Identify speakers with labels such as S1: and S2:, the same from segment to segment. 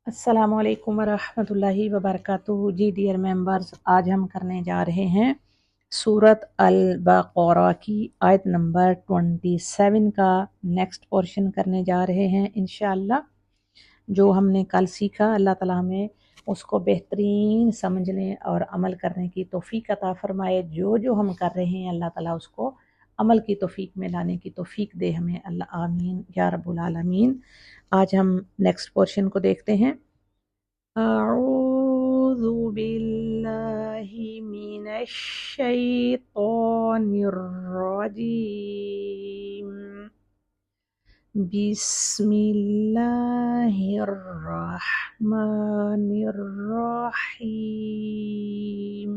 S1: अस्सलामु अलैकुम वरहमतुल्लाहि वबरकातुहू। जी डियर मेंबर्स, आज हम करने जा रहे हैं सूरत अल-बक़रा की आयत नंबर 27 का नेक्स्ट पोर्शन करने जा रहे हैं इंशाअल्लाह। जो हमने कल सीखा अल्लाह ताला हमें उसको बेहतरीन समझने और अमल करने की तौफीक अता फरमाए। जो जो हम कर रहे हैं अल्लाह ताला उसको अमल की तौफीक में लाने की तौफीक दे हमें, अल्लाह आमीन या रब्बुल आलमीन। आज हम नेक्स्ट पोर्शन को देखते हैं। अऊज़ु बिल्लाहि मिनश शैतानिर रजीम। बिस्मिल्लाहिर रहमानिर रहीम।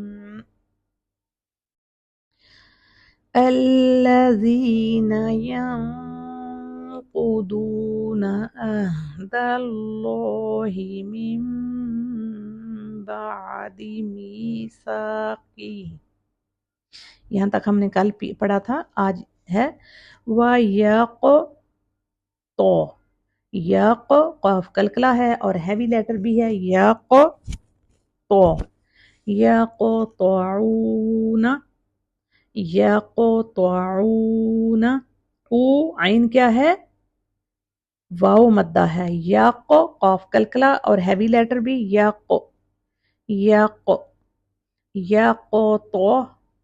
S1: अल्लज़ीना यंक़ुदूना अहदल्लाहि मिन बादि मीसाक़िही। यहाँ तक हमने कल पढ़ा था। आज है तो यक क़ाफ कलकला है और हैवी लेटर भी है। यक तो यक़तऊना यक़तऊना ऊ आइन क्या है? वाव मद्दा है। यक क़ाफ कलकला और हैवी लेटर भी यक यक यक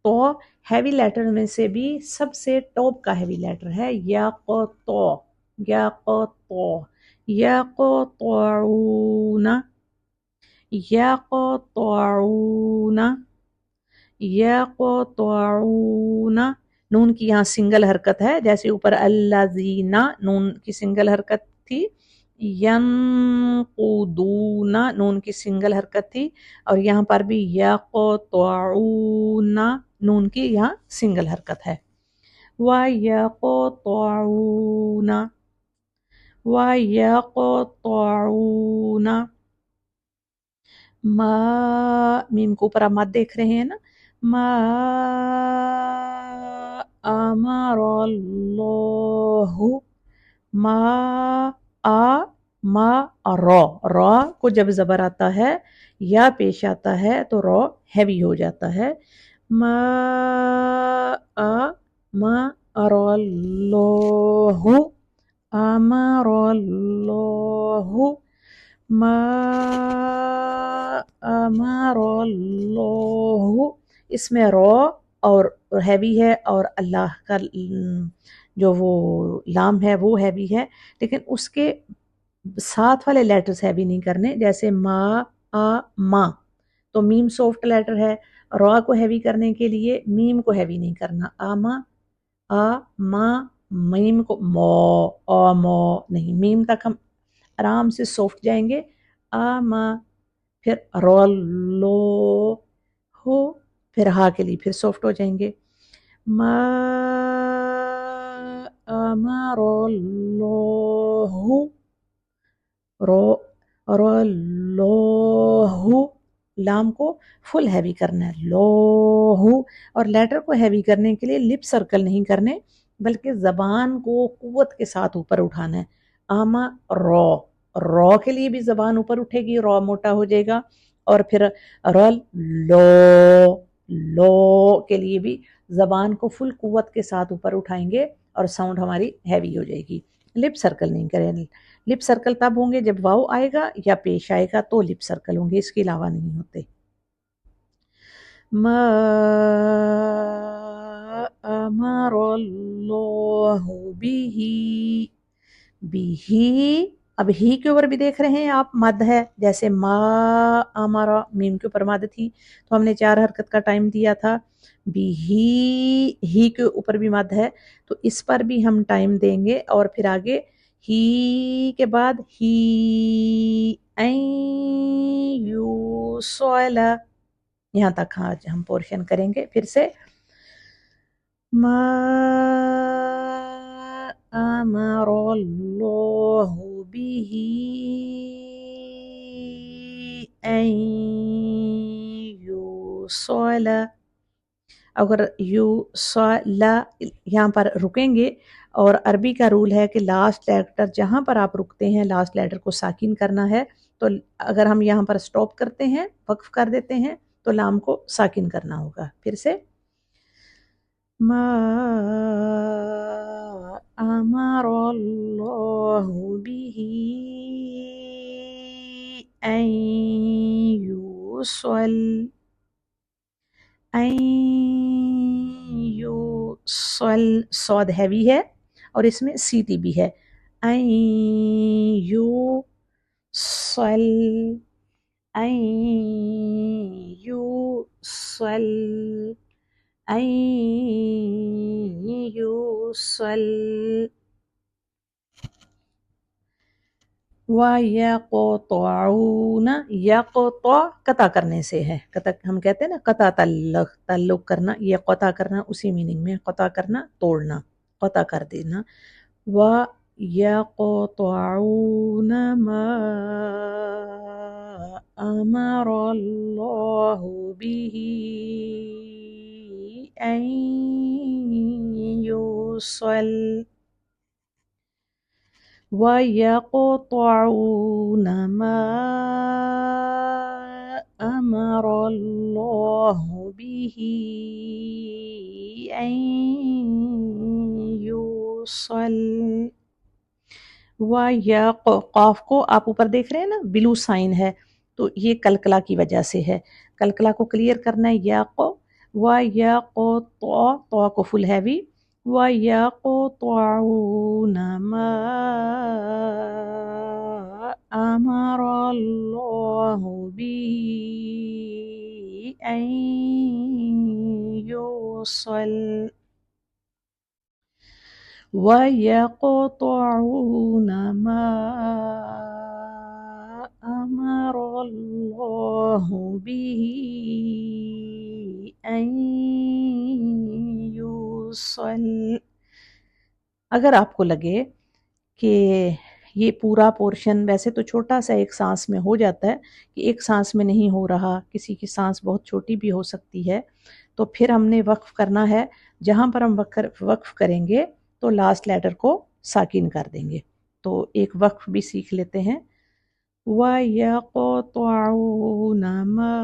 S1: तो हैवी लेटर में से भी सबसे टॉप का हैवी लेटर है यक यक़तऊना यक़तऊना यक़तऊना। नून की यहाँ सिंगल हरकत है, जैसे ऊपर अल्लज़ीना नून की सिंगल हरकत थी, यंक़ुदूना नून की सिंगल हरकत थी, और यहाँ पर भी यक़तऊना नून की यहाँ सिंगल हरकत है। वयक़तऊना मा मीम को ऊपर आप मत देख रहे हैं ना। मा अमरल्लाहु मा रॉ को जब ज़बर आता है या पेश आता है तो रॉ हैवी हो जाता है। मा अमरल्लाहु अमरल्लाहु मा अमरल्लाहु। इसमें रॉ और हैवी है और अल्लाह का जो वो लाम है वो हैवी है, लेकिन उसके साथ वाले लेटर्स हैवी नहीं करने। जैसे मा तो मीम सॉफ्ट लेटर है, रॉ को हैवी करने के लिए मीम को हैवी नहीं करना। मा मीम को मो नहीं, मीम तक हम आराम से सॉफ्ट जाएंगे। मा फिर रो हो, फिर हा के लिए फिर सॉफ्ट हो जाएंगे। मा अमरल्लाहु लोहू लाम को फुल हैवी करना है लोहू, और लेटर को हैवी करने के लिए लिप सर्कल नहीं करने, बल्कि जबान को कुव्वत के साथ ऊपर उठाना है। आमा रॉ के लिए भी जबान ऊपर उठेगी, रॉ मोटा हो जाएगा, और फिर रल लो के लिए भी जबान को फुल कुव्वत के साथ ऊपर उठाएंगे और साउंड हमारी हैवी हो जाएगी। लिप सर्कल नहीं करें। लिप सर्कल तब होंगे जब वाव आएगा या पेश आएगा तो लिप सर्कल होंगे, इसके अलावा नहीं होते। मा अमरल्लाहु बिही अब ही के ऊपर भी देख रहे हैं आप मद है। जैसे मा अमरा मीम के ऊपर मद थी तो हमने 4 हरकत का टाइम दिया था। ही के ऊपर भी मद है तो इस पर भी हम टाइम देंगे, और फिर आगे ही के बाद ही यू सोला, यहाँ तक आज हम पोर्शन करेंगे। फिर से मा अमरल्लाहु बिही अन युसला। अगर यू ला यहाँ पर रुकेंगे, और अरबी का रूल है कि लास्ट लेटर जहाँ पर आप रुकते हैं लास्ट लेटर को साकिन करना है। तो अगर हम यहाँ पर स्टॉप करते हैं, वक्फ कर देते हैं, तो लाम को साकिन करना होगा। फिर से मा अमरल्लाहु बिही अन युसल सौद हैवी है और इसमें सीटी भी है। युसल वयक़तऊन, यक़ता कता करने से है, कता हम कहते हैं ना, कता ताल्लुक करना, ये कता करना उसी मीनिंग में, कता करना तोड़ना, कता कर देना। वयक़तऊन मा अमरल्लाहु बिही अन युसल वयक़तऊन मा अमरल्लाहु बिही अन युसल। काफ को आप ऊपर देख रहे हैं ना, ब्लू साइन है, तो ये कलकला की वजह से है। कलकला को क्लियर करना है। तो को फुल हैवी, वयक़तऊन मा अमरल्लाहु बिही अन युसल वयक़तऊन मा अमरल्लाहु बिही अन युसल। अगर आपको लगे कि ये पूरा पोर्शन वैसे तो छोटा सा एक सांस में हो जाता है, कि एक सांस में नहीं हो रहा, किसी की सांस बहुत छोटी भी हो सकती है, तो फिर हमने वक्फ करना है। जहाँ पर हम वक्फ करेंगे तो लास्ट लेटर को साकिन कर देंगे। तो एक वक्फ भी सीख लेते हैं। वयक़तऊन मा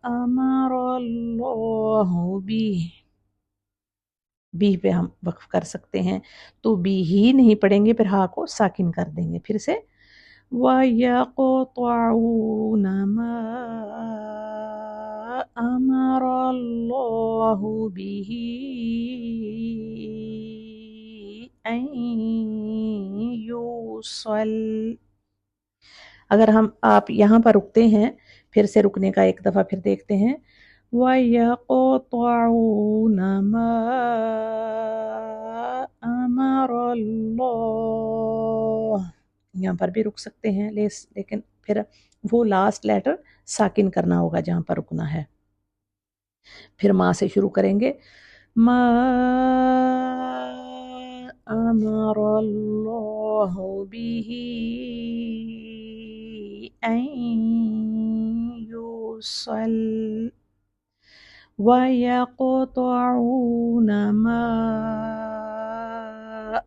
S1: अमरल्लाहु बिही, बी पे हम वक्फ कर सकते हैं, तो बी ही नहीं पढ़ेंगे, फिर हा को साकिन कर देंगे। फिर से वयक़तऊन मा अमरल्लाहु बिही अन युसल। अगर आप यहाँ पर रुकते हैं, फिर से रुकने का एक दफ़ा फिर देखते हैं। वयक़तऊन मा अमरल्लाह, यहाँ पर भी रुक सकते हैं, लेकिन फिर वो लास्ट लेटर साकिन करना होगा जहाँ पर रुकना है। फिर माँ से शुरू करेंगे। मा अमरल्लाहु बिही अन युसल वयक़तऊन मा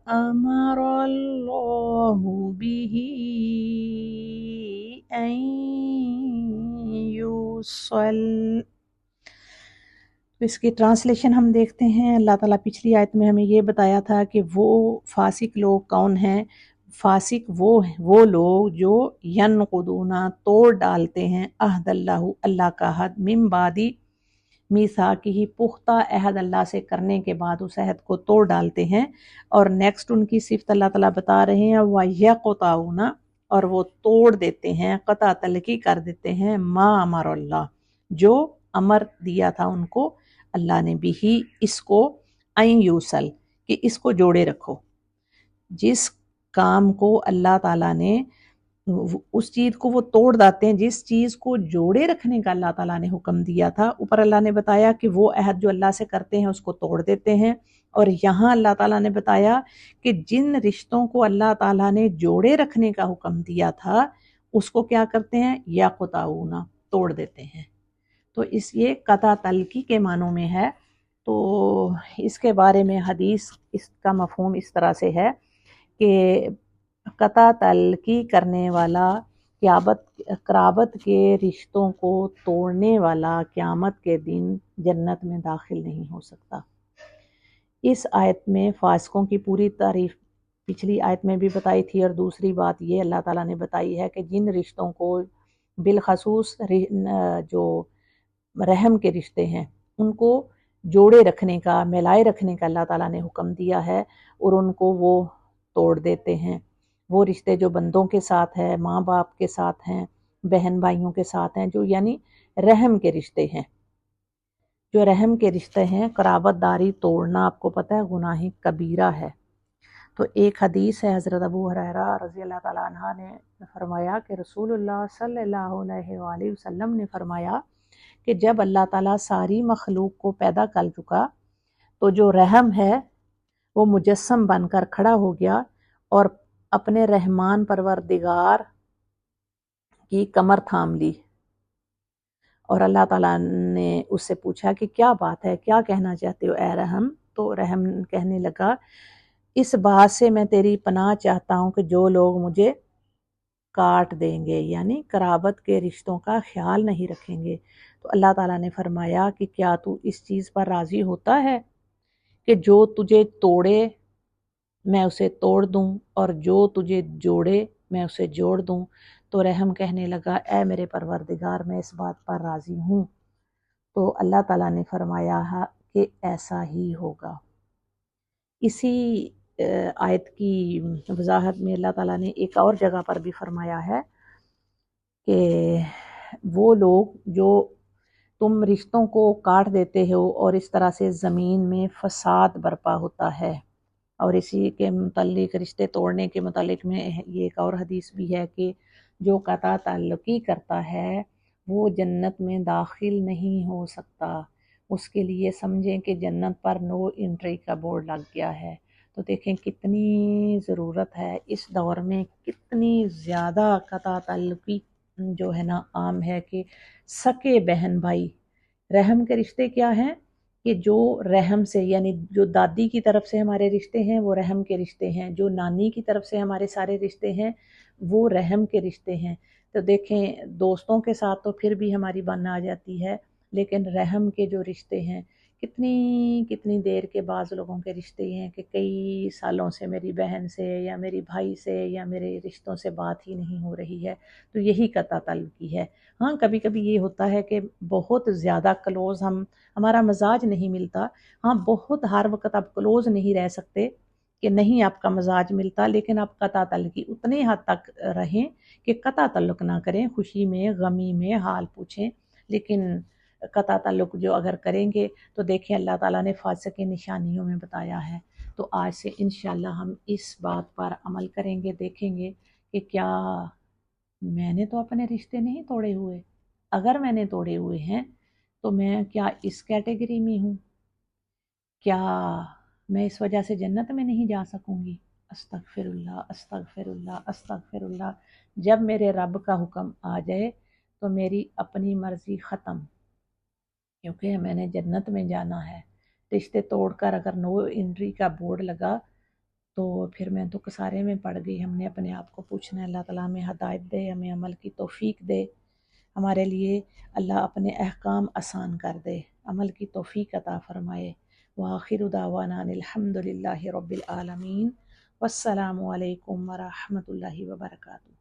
S1: अमरल्लाहु बिही अन युसल। तो इसकी ट्रांसलेशन हम देखते हैं। अल्लाह ताला पिछली आयत में हमें ये बताया था कि वो फासिक लोग कौन हैं। फासिक वो लोग जो यनकुदूना तोड़ डालते हैं अहदल्लाहु, अल्लाह का अहद, मिन बादी मीसाकी ही, पुख्ता अहद अल्लाह से करने के बाद उस अहद को तोड़ डालते हैं। और नेक्स्ट उनकी सिफ़त अल्लाह ताला बता रहे हैं, वयक़तऊना, और वो तोड़ देते हैं, क़ता तलकी कर देते हैं, मा अमरल्लाह, जो अमर दिया था उनको अल्लाह ने, बिही, इसको, अन यूसल, कि इसको जोड़े रखो। जिस काम को अल्लाह ताला ने, उस चीज़ को वो तोड़ देते हैं, जिस चीज़ को जोड़े रखने का अल्लाह ताला ने हुक्म दिया था। ऊपर अल्लाह ने बताया कि वो अहद जो अल्लाह से करते हैं उसको तोड़ देते हैं, और यहाँ अल्लाह ताला ने बताया कि जिन रिश्तों को अल्लाह ताला ने जोड़े रखने का हुक्म दिया था उसको क्या करते हैं, यक़तऊना, तोड़ देते हैं। تو یہ قطع تلقی کے معنوں میں ہے۔ تو اس کے بارے میں حدیث اس کا مفہوم اس طرح سے ہے کہ قطع تلقی کرنے والا قرابت کے رشتوں کو توڑنے والا قیامت کے دن جنت میں داخل نہیں ہو سکتا۔ اس آیت میں فاسقوں کی پوری تعریف پچھلی آیت میں بھی بتائی تھی، اور دوسری بات یہ اللہ تعالیٰ نے بتائی ہے کہ جن رشتوں کو بالخصوص جو رحم کے رشتے ہیں ان کو جوڑے رکھنے کا، ملائے رکھنے کا اللہ تعالیٰ نے حکم دیا ہے، اور ان کو وہ توڑ دیتے ہیں۔ وہ رشتے جو بندوں کے ساتھ ہے، ماں باپ کے ساتھ ہیں، بہن بھائیوں کے ساتھ ہیں، جو یعنی رحم کے رشتے ہیں، جو رحم کے رشتے ہیں، قرابت داری توڑنا آپ کو پتہ ہے گناہ کبیرہ ہے۔ تو ایک حدیث ہے، حضرت ابو ہریرہ رضی اللہ تعالیٰ عنہ نے فرمایا کہ رسول اللہ صلی اللہ علیہ وآلہ وسلم نے فرمایا کہ جب اللہ تعالیٰ ساری مخلوق کو پیدا کر چکا تو جو رحم ہے وہ مجسم بن کر کھڑا ہو گیا اور اپنے رحمان پروردگار کی کمر تھام لی، اور اللہ تعالیٰ نے اس سے پوچھا کہ کیا بات ہے، کیا کہنا چاہتے ہو اے رحم؟ تو رحم کہنے لگا اس بات سے میں تیری پناہ چاہتا ہوں کہ جو لوگ مجھے کاٹ دیں گے، یعنی قرابت کے رشتوں کا خیال نہیں رکھیں گے۔ تو اللہ تعالیٰ نے فرمایا کہ کیا تو اس چیز پر راضی ہوتا ہے کہ جو تجھے توڑے میں اسے توڑ دوں، اور جو تجھے جوڑے میں اسے جوڑ دوں؟ تو رحم کہنے لگا اے میرے پروردگار میں اس بات پر راضی ہوں۔ تو اللہ تعالیٰ نے فرمایا کہ ایسا ہی ہوگا۔ اسی آیت کی وضاحت میں اللہ تعالیٰ نے ایک اور جگہ پر بھی فرمایا ہے کہ وہ لوگ جو تم رشتوں کو کاٹ دیتے ہو اور اس طرح سے زمین میں فساد برپا ہوتا ہے، اور اسی کے متعلق رشتے توڑنے کے متعلق میں یہ ایک اور حدیث بھی ہے کہ جو قطع تعلقی کرتا ہے وہ جنت میں داخل نہیں ہو سکتا، اس کے لیے سمجھیں کہ جنت پر نو انٹری کا بورڈ لگ گیا ہے۔ تو دیکھیں کتنی ضرورت ہے اس دور میں، کتنی زیادہ قطع تعلقی جو ہے نا عام ہے کہ سکے بہن بھائی، رحم کے رشتے کیا ہیں کہ جو رحم سے، یعنی جو دادی کی طرف سے ہمارے رشتے ہیں وہ رحم کے رشتے ہیں، جو نانی کی طرف سے ہمارے سارے رشتے ہیں وہ رحم کے رشتے ہیں۔ تو دیکھیں دوستوں کے ساتھ تو پھر بھی ہماری بن آ جاتی ہے، لیکن رحم کے جو رشتے ہیں کتنی دیر کے بعض لوگوں کے رشتے ہیں کہ کئی سالوں سے میری بہن سے یا میری بھائی سے یا میرے رشتوں سے بات ہی نہیں ہو رہی ہے، تو یہی قطع تعلقی ہے۔ ہاں کبھی کبھی یہ ہوتا ہے کہ بہت زیادہ کلوز ہمارا مزاج نہیں ملتا، ہاں بہت ہر وقت آپ کلوز نہیں رہ سکتے کہ نہیں آپ کا مزاج ملتا، لیکن آپ قطع تعلقی اتنے حد تک رہیں کہ قطع تعلق نہ کریں، خوشی میں غمی میں حال پوچھیں، لیکن قطع تعلق جو اگر کریں گے تو دیکھیں اللہ تعالیٰ نے فاسق کی نشانیوں میں بتایا ہے۔ تو آج سے انشاءاللہ ہم اس بات پر عمل کریں گے، دیکھیں گے کہ کیا میں نے تو اپنے رشتے نہیں توڑے ہوئے، اگر میں نے توڑے ہوئے ہیں تو میں کیا اس کیٹیگری میں ہوں؟ کیا میں اس وجہ سے جنت میں نہیں جا سکوں گی؟ استغفر اللہ استغفر اللہ استغفر اللہ۔ جب میرے رب کا حکم آ جائے تو میری اپنی مرضی ختم، کیونکہ میں نے جنت میں جانا ہے۔ رشتے توڑ کر اگر نو انٹری کا بورڈ لگا تو پھر میں تو کسارے میں پڑ گئی۔ ہم نے اپنے آپ کو پوچھنا ہے، اللہ تعالیٰ ہمیں ہدایت دے، ہمیں عمل کی توفیق دے، ہمارے لیے اللہ اپنے احکام آسان کر دے، عمل کی توفیق عطا فرمائے۔ وآخر دعوانا ان الحمد للہ رب العالمین، والسلام علیکم ورحمۃ اللہ وبرکاتہ۔